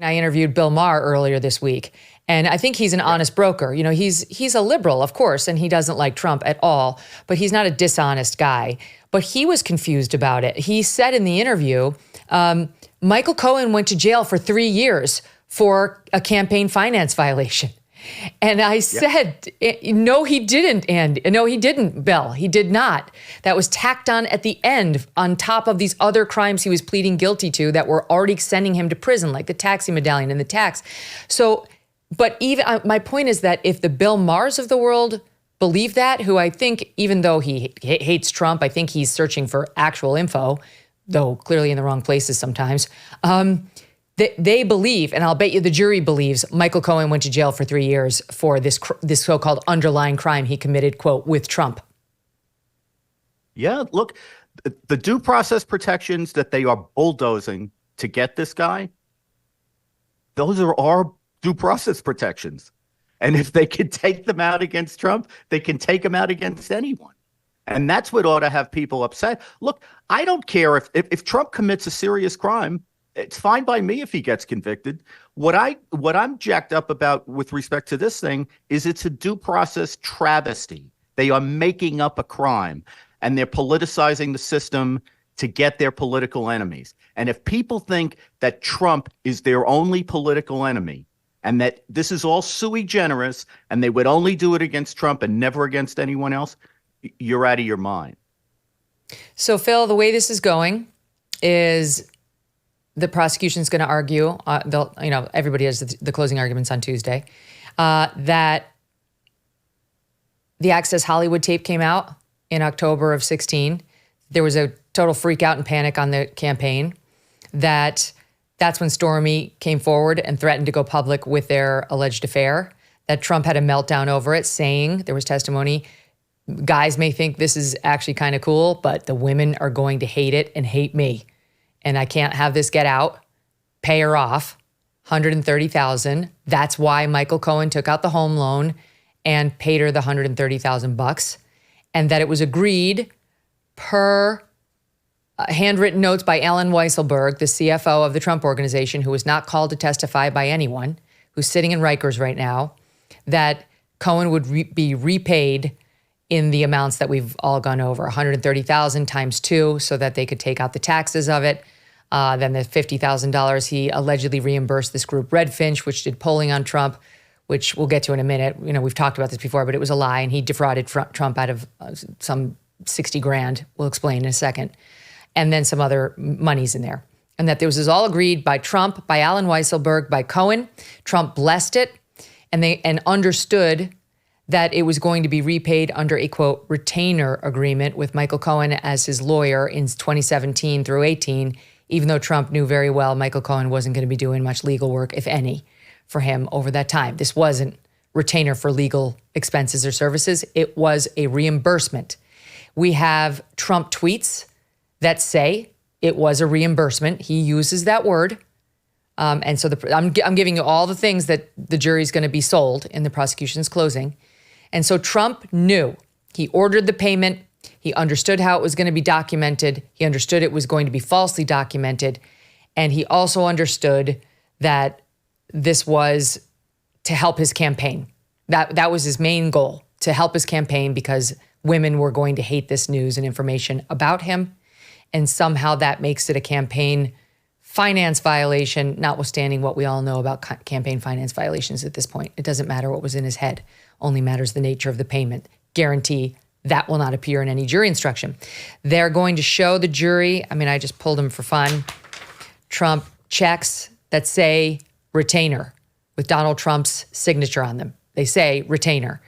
I interviewed Bill Maher earlier this week, and I think he's an honest broker. You know, he's a liberal, of course, and he doesn't like Trump at all, but he's not a dishonest guy. But he was confused about it. He said in the interview, Michael Cohen went to jail for 3 years for a campaign finance violation. And I said, no, he didn't, Andy. No, he didn't, Bill. He did not. That was tacked on at the end on top of these other crimes he was pleading guilty to that were already sending him to prison, like the taxi medallion and the tax. So, but even my point is that if the Bill Mahers of the world believe that, who I think, even though he hates Trump, I think he's searching for actual info, though clearly in the wrong places sometimes, they believe, and I'll bet you the jury believes, Michael Cohen went to jail for 3 years for this so-called underlying crime he committed, quote, with Trump. Yeah, look, the due process protections that they are bulldozing to get this guy, those are our due process protections. And if they can take them out against Trump, they can take them out against anyone. And that's what ought to have people upset. Look, I don't care if Trump commits a serious crime. It's fine by me if he gets convicted. What I'm jacked up about with respect to this thing is it's a due process travesty. They are making up a crime and they're politicizing the system to get their political enemies. And if people think that Trump is their only political enemy and that this is all sui generis and they would only do it against Trump and never against anyone else, you're out of your mind. So, Phil, the way this is going is the prosecution's going to argue, everybody has the closing arguments on Tuesday, that the Access Hollywood tape came out in October of 16. There was a total freak out and panic on the campaign. That's when Stormy came forward and threatened to go public with their alleged affair, that Trump had a meltdown over it, saying, there was testimony, guys may think this is actually kind of cool, but the women are going to hate it and hate me. And I can't have this get out. Pay her off, $130,000. That's why Michael Cohen took out the home loan and paid her the $130,000, and that it was agreed per handwritten notes by Alan Weisselberg, the CFO of the Trump Organization, who was not called to testify by anyone, who's sitting in Rikers right now, that Cohen would be repaid in the amounts that we've all gone over, $130,000 times 2, so that they could take out the taxes of it. Then the $50,000 he allegedly reimbursed this group Redfinch, which did polling on Trump, which we'll get to in a minute. You know, we've talked about this before, but it was a lie, and he defrauded Trump out of some 60 grand. We'll explain in a second. And then some other monies in there. And that this was all agreed by Trump, by Alan Weisselberg, by Cohen. Trump blessed it, and understood that it was going to be repaid under a, quote, retainer agreement with Michael Cohen as his lawyer in 2017 through 18, even though Trump knew very well Michael Cohen wasn't going to be doing much legal work, if any, for him over that time. This wasn't retainer for legal expenses or services. It was a reimbursement. We have Trump tweets that say it was a reimbursement. He uses that word. And so I'm giving you all the things that the jury's going to be sold in the prosecution's closing. And so Trump knew. He ordered the payment. He understood how it was going to be documented. He understood it was going to be falsely documented. And he also understood that this was to help his campaign. That was his main goal, to help his campaign, because women were going to hate this news and information about him. And somehow that makes it a campaign finance violation, notwithstanding what we all know about campaign finance violations at this point. It doesn't matter what was in his head. Only matters the nature of the payment. Guarantee that will not appear in any jury instruction. They're going to show the jury, I just pulled them for fun, Trump checks that say retainer with Donald Trump's signature on them. They say retainer.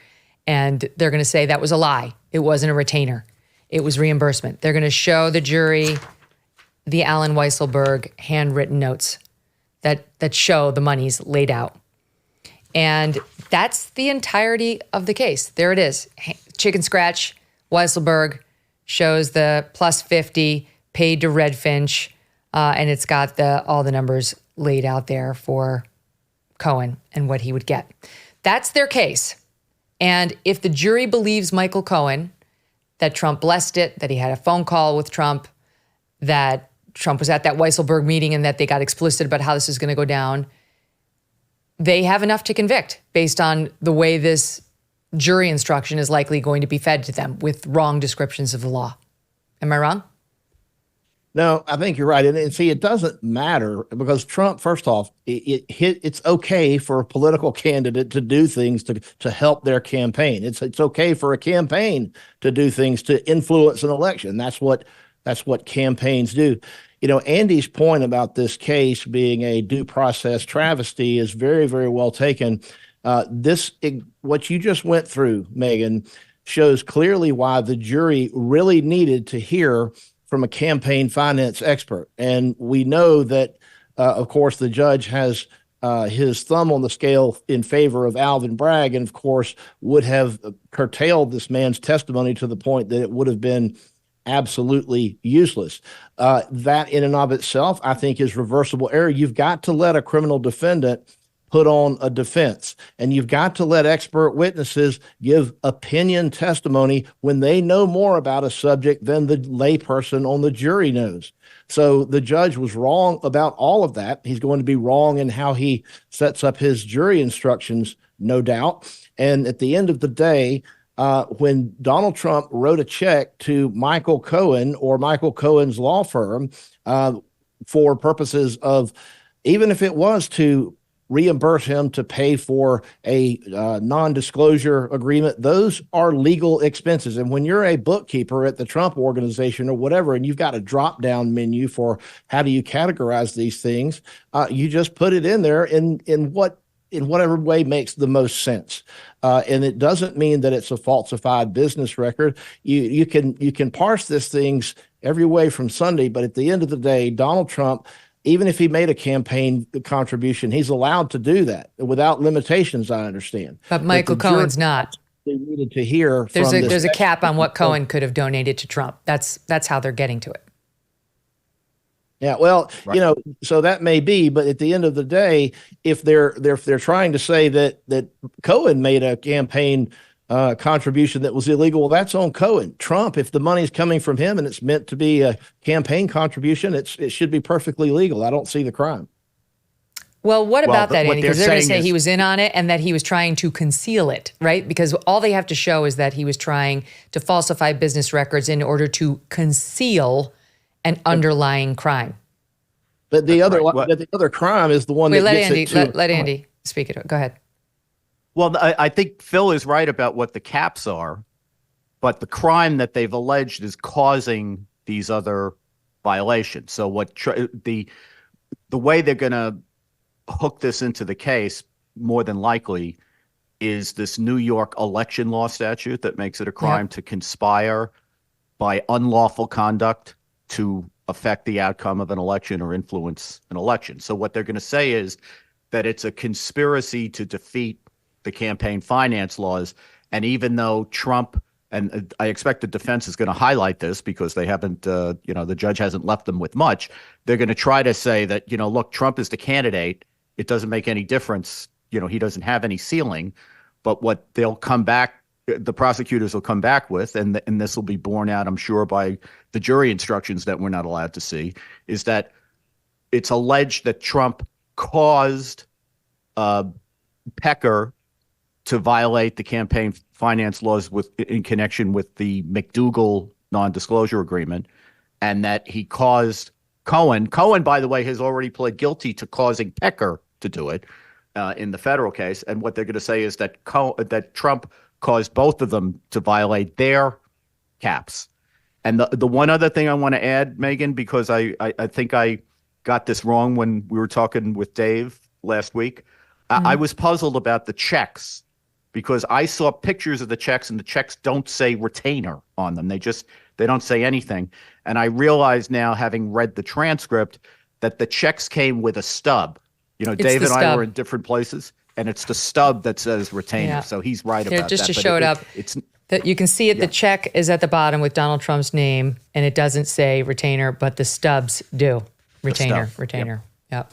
And they're going to say that was a lie. It wasn't a retainer. It was reimbursement. They're going to show the jury the Alan Weisselberg handwritten notes that show the monies laid out. And that's the entirety of the case. There it is. Chicken scratch, Weisselberg shows the plus 50 paid to Redfinch, and it's got all the numbers laid out there for Cohen and what he would get. That's their case. And if the jury believes Michael Cohen, that Trump blessed it, that he had a phone call with Trump, that Trump was at that Weisselberg meeting and that they got explicit about how this is going to go down, they have enough to convict based on the way this jury instruction is likely going to be fed to them with wrong descriptions of the law. Am I wrong? No, I think you're right. And see, it doesn't matter because Trump, first off, it's okay for a political candidate to do things to help their campaign. It's okay for a campaign to do things to influence an election. That's what campaigns do. You know, Andy's point about this case being a due process travesty is very, very well taken. What you just went through, Megyn, shows clearly why the jury really needed to hear from a campaign finance expert. And we know that, of course, the judge has his thumb on the scale in favor of Alvin Bragg, and of course would have curtailed this man's testimony to the point that it would have been absolutely useless. That in and of itself, I think, is reversible error. You've got to let a criminal defendant put on a defense, and you've got to let expert witnesses give opinion testimony when they know more about a subject than the layperson on the jury knows. So the judge was wrong about all of that. He's going to be wrong in how he sets up his jury instructions, no doubt. And at the end of the day, when Donald Trump wrote a check to Michael Cohen or Michael Cohen's law firm for purposes of, even if it was to reimburse him to pay for a non-disclosure agreement, those are legal expenses. And when you're a bookkeeper at the Trump organization or whatever, and you've got a drop-down menu for how do you categorize these things, you just put it in there in whatever way makes the most sense. And it doesn't mean that it's a falsified business record. You can parse these things every way from Sunday, but at the end of the day, Donald Trump, even if he made a campaign contribution, he's allowed to do that without limitations, I understand. But Michael Cohen's not. They needed to hear there's a cap on what Cohen could have donated to Trump. That's how they're getting to it. Yeah, well, right. You know, so that may be, but at the end of the day, if they're trying to say that Cohen made a campaign contribution that was illegal, well, that's on Cohen. Trump, if the money's coming from him and it's meant to be a campaign contribution, it should be perfectly legal. I don't see the crime. Well, what about that, what Andy? Because they're going to say is he was in on it and that he was trying to conceal it, right? Because all they have to show is that he was trying to falsify business records in order to conceal an underlying crime. But the other crime is the one that gets it to. Let Andy speak it. Go ahead. Well, I think Phil is right about what the caps are, but the crime that they've alleged is causing these other violations. So the way they're going to hook this into the case, more than likely, is this New York election law statute that makes it a crime to conspire by unlawful conduct to affect the outcome of an election or influence an election. So what they're going to say is that it's a conspiracy to defeat the campaign finance laws. And even though Trump, and I expect the defense is going to highlight this because they haven't, the judge hasn't left them with much, they're going to try to say that, look, Trump is the candidate. It doesn't make any difference. He doesn't have any ceiling. But what they'll come back, the prosecutors will come back with, and this will be borne out, I'm sure, by the jury instructions that we're not allowed to see, is that it's alleged that Trump caused Pecker to violate the campaign finance laws in connection with the McDougal non-disclosure agreement, and that he caused Cohen. Cohen, by the way, has already pled guilty to causing Pecker to do it in the federal case. And what they're going to say is that that Trump caused both of them to violate their caps. And the one other thing I want to add, Megyn, because I think I got this wrong when we were talking with Dave last week. I was puzzled about the checks because I saw pictures of the checks and the checks don't say retainer on them. They don't say anything. And I realize now, having read the transcript, that the checks came with a stub. Dave and I were in different places, and it's the stub that says retainer. Yeah. So he's right about that. Just to show it up. That you can see it. Yeah. The check is at the bottom with Donald Trump's name, and it doesn't say retainer, but the stubs do. Retainer. Yep.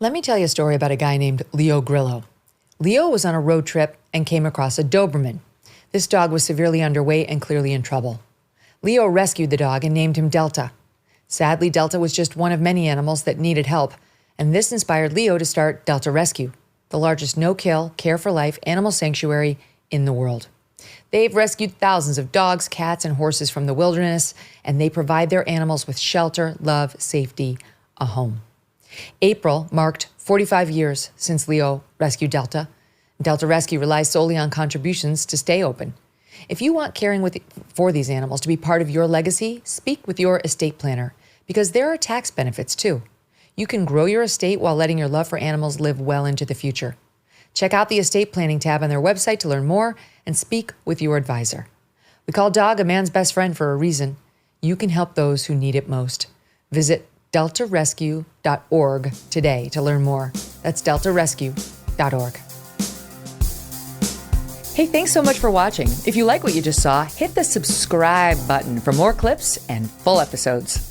Let me tell you a story about a guy named Leo Grillo. Leo was on a road trip and came across a Doberman. This dog was severely underweight and clearly in trouble. Leo rescued the dog and named him Delta. Sadly, Delta was just one of many animals that needed help, And this inspired Leo to start Delta Rescue, the largest no-kill, care-for-life animal sanctuary in the world. They've rescued thousands of dogs, cats, and horses from the wilderness, and they provide their animals with shelter, love, safety, a home. April marked 45 years since Leo rescued Delta. Delta Rescue relies solely on contributions to stay open. If you want caring for these animals to be part of your legacy, speak with your estate planner, because there are tax benefits too. You can grow your estate while letting your love for animals live well into the future. Check out the estate planning tab on their website to learn more and speak with your advisor. We call dog a man's best friend for a reason. You can help those who need it most. Visit deltarescue.org today to learn more. That's deltarescue.org. Hey, thanks so much for watching. If you like what you just saw, hit the subscribe button for more clips and full episodes.